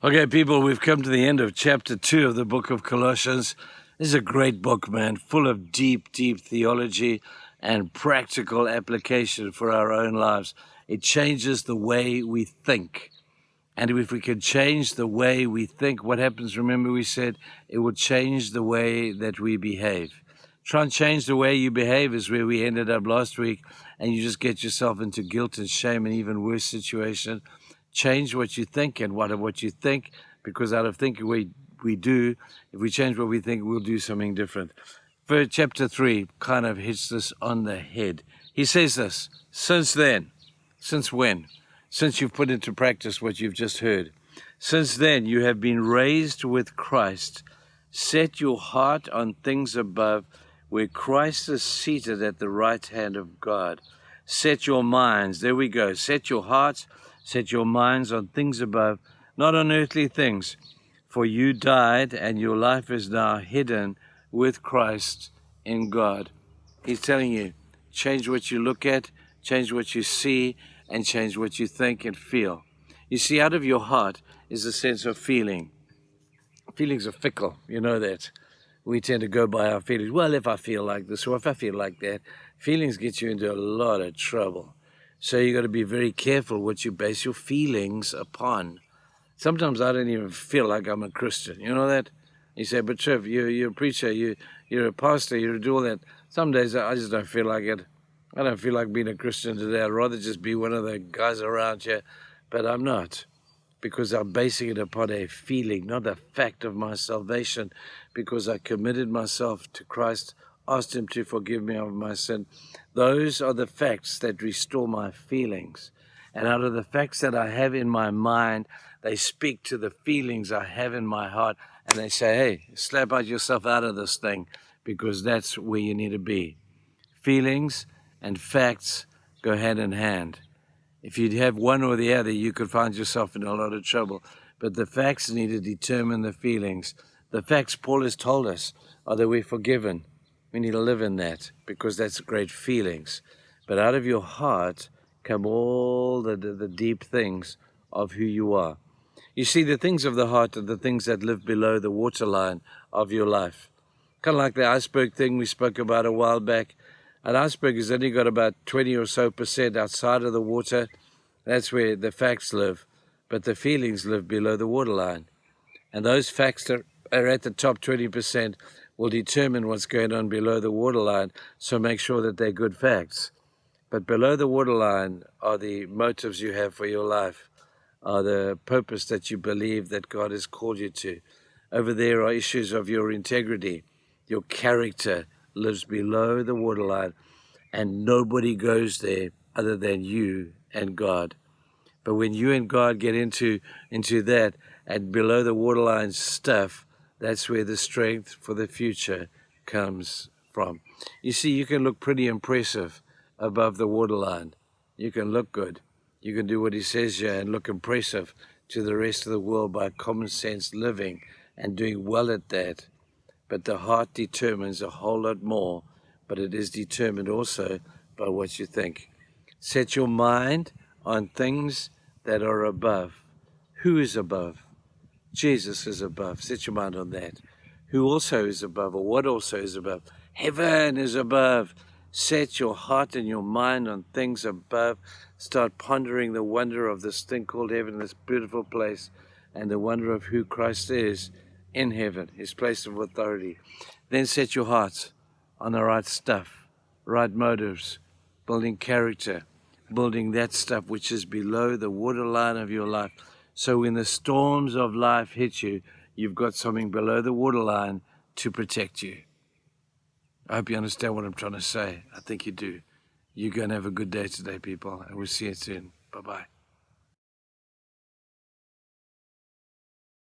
Okay, people, we've come to the end of chapter 2 of the book of Colossians. This is a great book, man, full of deep, deep theology and practical application for our own lives. It changes the way we think. And if we can change the way we think, what happens? Remember we said it will change the way that we behave. Try and change the way you behave is where we ended up last week, and you just get yourself into guilt and shame and even worse situation. Change what you think and what you think, because out of thinking we do. If we change what we think, we'll do something different. Verse chapter 3 kind of hits this on the head. He says this, since then, since when? Since you've put into practice what you've just heard. Since then you have been raised with Christ. Set your heart on things above, where Christ is seated at the right hand of God. Set your minds, there we go, set your hearts, set your minds on things above, not on earthly things. For you died, and your life is now hidden with Christ in God. He's telling you, change what you look at, change what you see, and change what you think and feel. You see, out of your heart is a sense of feeling. Feelings are fickle, you know that. We tend to go by our feelings. Well, if I feel like this or if I feel like that, feelings get you into a lot of trouble. So you got to be very careful what you base your feelings upon. Sometimes I don't even feel like I'm a Christian. You know that? You say, but Trev, you're a preacher, you're a pastor, you do all that. Some days I just don't feel like it. I don't feel like being a Christian today. I'd rather just be one of the guys around here, but I'm not, because I'm basing it upon a feeling, not a fact of my salvation, because I committed myself to Christ, asked him to forgive me of my sin. Those are the facts that restore my feelings. And out of the facts that I have in my mind, they speak to the feelings I have in my heart, and they say, hey, slap out yourself out of this thing, because that's where you need to be. Feelings and facts go hand in hand. If you'd have one or the other, you could find yourself in a lot of trouble. But the facts need to determine the feelings. The facts, Paul has told us, are that we're forgiven. We need to live in that, because that's great feelings. But out of your heart come all the deep things of who you are. You see, the things of the heart are the things that live below the waterline of your life. Kind of like the iceberg thing we spoke about a while back. An iceberg has only got about 20 or so % outside of the water. That's where the facts live. But the feelings live below the waterline. And those facts are at the top 20% will determine what's going on below the waterline. So make sure that they're good facts. But below the waterline are the motives you have for your life, are the purpose that you believe that God has called you to. Over there are issues of your integrity. Your character lives below the waterline, and nobody goes there other than you and God. But when you and God get into that and below the waterline stuff, that's where the strength for the future comes from. You see, you can look pretty impressive above the waterline. You can look good. You can do what he says here and look impressive to the rest of the world by common sense living and doing well at that. But the heart determines a whole lot more, but it is determined also by what you think. Set your mind on things that are above. Who is above? Jesus is above. Set your mind on that. Who also is above, or what also is above? Heaven is above. Set your heart and your mind on things above. Start pondering the wonder of this thing called heaven, this beautiful place, and the wonder of who Christ is in heaven, his place of authority. Then set your heart on the right stuff, right motives, building character, building that stuff which is below the waterline of your life. So when the storms of life hit you, you've got something below the waterline to protect you. I hope you understand what I'm trying to say. I think you do. You're going to have a good day today, people, and we'll see you soon. Bye-bye.